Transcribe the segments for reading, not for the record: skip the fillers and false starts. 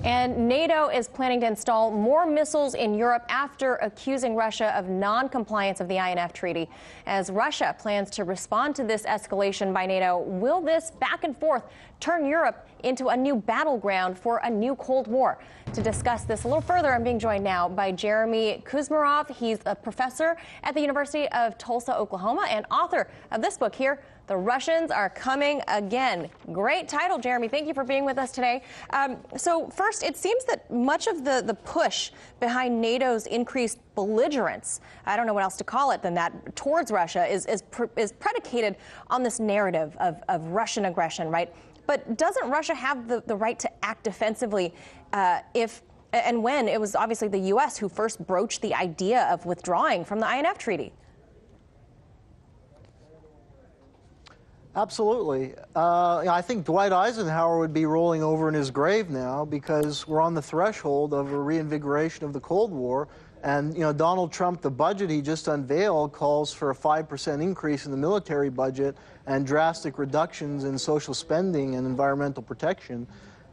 And NATO is planning to install more missiles in Europe after accusing Russia of non-compliance of the INF Treaty. As Russia plans to respond to this escalation by NATO, will this back and forth turn Europe into a new battleground for a new Cold War? To discuss this a little further, I'm being joined now by Jeremy Kuzmarov. He's a professor at the University of Tulsa, Oklahoma, and author of this book here, The Russians Are Coming Again. Great title, Jeremy. Thank you for being with us today. So first, it seems that much of the push behind NATO's increased belligerence, I don't know what else to call it than that, towards Russia is predicated on this narrative of Russian aggression, right? But doesn't Russia have the right to act defensively if and when it was obviously the U.S. who first broached the idea of withdrawing from the INF Treaty? Absolutely. I think Dwight Eisenhower would be rolling over in his grave now because we're on the threshold of a reinvigoration of the Cold War. And, Donald Trump, the budget he just unveiled calls for a 5% increase in the military budget and drastic reductions in social spending and environmental protection.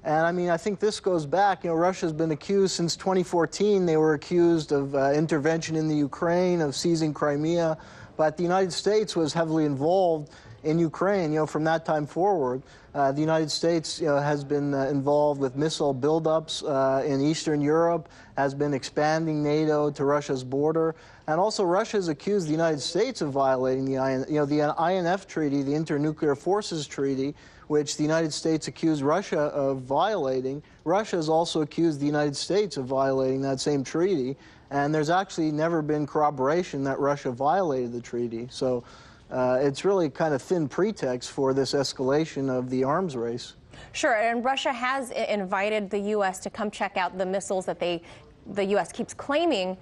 And, I think this goes back. Russia's been accused since 2014. They were accused of intervention in the Ukraine, of seizing Crimea. But the United States was heavily involved in Ukraine, from that time forward. The United States, has been involved with missile buildups in Eastern Europe, has been expanding NATO to Russia's border, and also Russia has accused the United States of violating the INF Treaty, the Internuclear Forces Treaty, which the United States accused Russia of violating. Russia has also accused the United States of violating that same treaty, and there's actually never been corroboration that Russia violated the treaty. So it's really kind of thin pretext for this escalation of the arms race. Sure, and Russia has invited the U.S. to come check out the missiles that the U.S. keeps claiming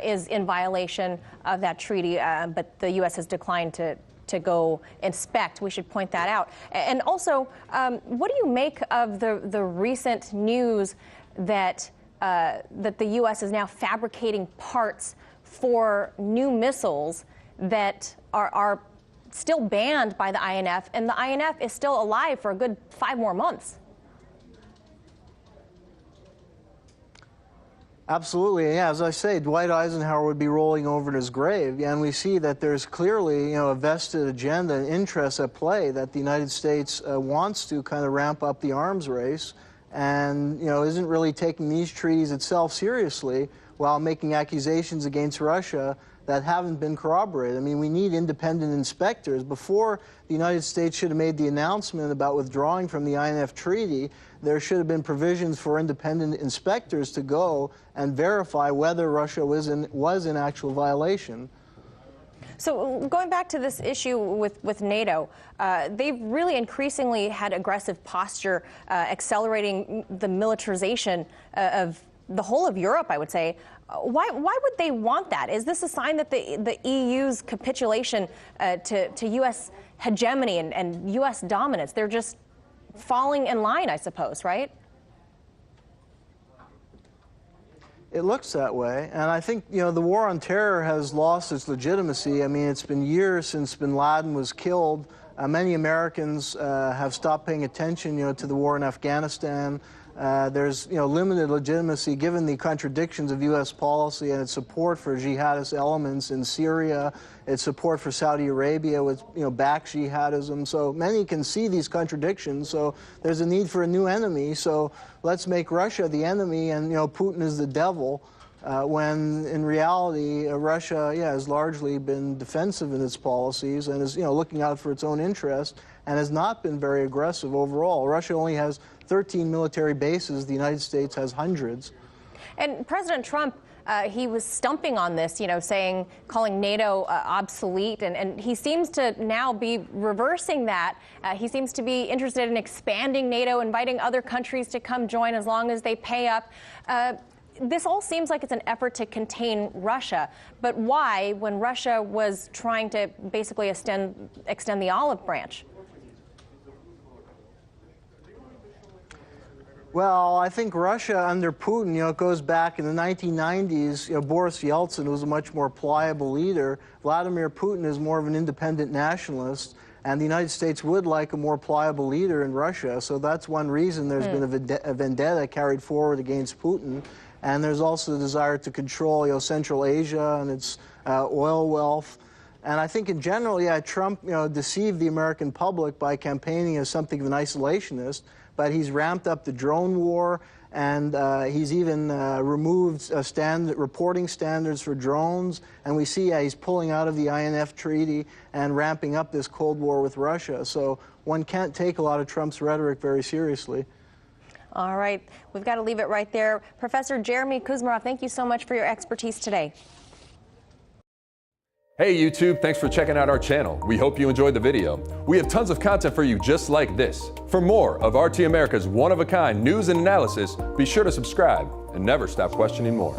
is in violation of that treaty, but the U.S. has declined to go inspect. We should point that out. And also, what do you make of the recent news that the U.S. is now fabricating parts for new missiles that are still banned by the INF, and the INF is still alive for a good 5 more months? Absolutely. Yeah, as I say, Dwight Eisenhower would be rolling over in his grave. And we see that there's clearly, a vested agenda and interest at play that the United States wants to kind of ramp up the arms race and, isn't really taking these treaties itself seriously while making accusations against Russia that haven't been corroborated. We need independent inspectors. Before the United States should have made the announcement about withdrawing from the INF Treaty, there should have been provisions for independent inspectors to go and verify whether Russia was in actual violation. So going back to this issue with NATO, they've really increasingly had aggressive posture, accelerating the militarization of the whole of Europe, I would say. Why would they want that? Is this a sign that the EU's capitulation to U.S. hegemony and U.S. dominance, they're just falling in line, I suppose, right? It looks that way. And I think, the war on terror has lost its legitimacy. It's been years since bin Laden was killed. Many Americans have stopped paying attention, to the war in Afghanistan. There's, limited legitimacy given the contradictions of U.S. policy and its support for jihadist elements in Syria, its support for Saudi Arabia with, back jihadism. So many can see these contradictions. So there's a need for a new enemy. So let's make Russia the enemy and, Putin is the devil. When in reality, Russia, has largely been defensive in its policies and is, looking out for its own interest and has not been very aggressive overall. Russia only has 13 military bases. The United States has hundreds. And President Trump, he was stumping on this, calling NATO obsolete, and he seems to now be reversing that. He seems to be interested in expanding NATO, inviting other countries to come join as long as they pay up. This all seems like it's an effort to contain Russia, but why when Russia was trying to basically extend the olive branch? Well, I think Russia under Putin, it goes back in the 1990s, Boris Yeltsin was a much more pliable leader. Vladimir Putin is more of an independent nationalist. And the United States would like a more pliable leader in Russia. So that's one reason there's been a vendetta carried forward against Putin. And there's also the desire to control, Central Asia and its oil wealth. And I think in general, yeah, Trump, deceived the American public by campaigning as something of an isolationist, but he's ramped up the drone war, and he's even removed reporting standards for drones. And we see he's pulling out of the INF Treaty and ramping up this Cold War with Russia. So one can't take a lot of Trump's rhetoric very seriously. All right, we've got to leave it right there. Professor Jeremy Kuzmarov, thank you so much for your expertise today. Hey YouTube, thanks for checking out our channel. We hope you enjoyed the video. We have tons of content for you just like this. For more of RT America's one-of-a-kind news and analysis, be sure to subscribe and never stop questioning more.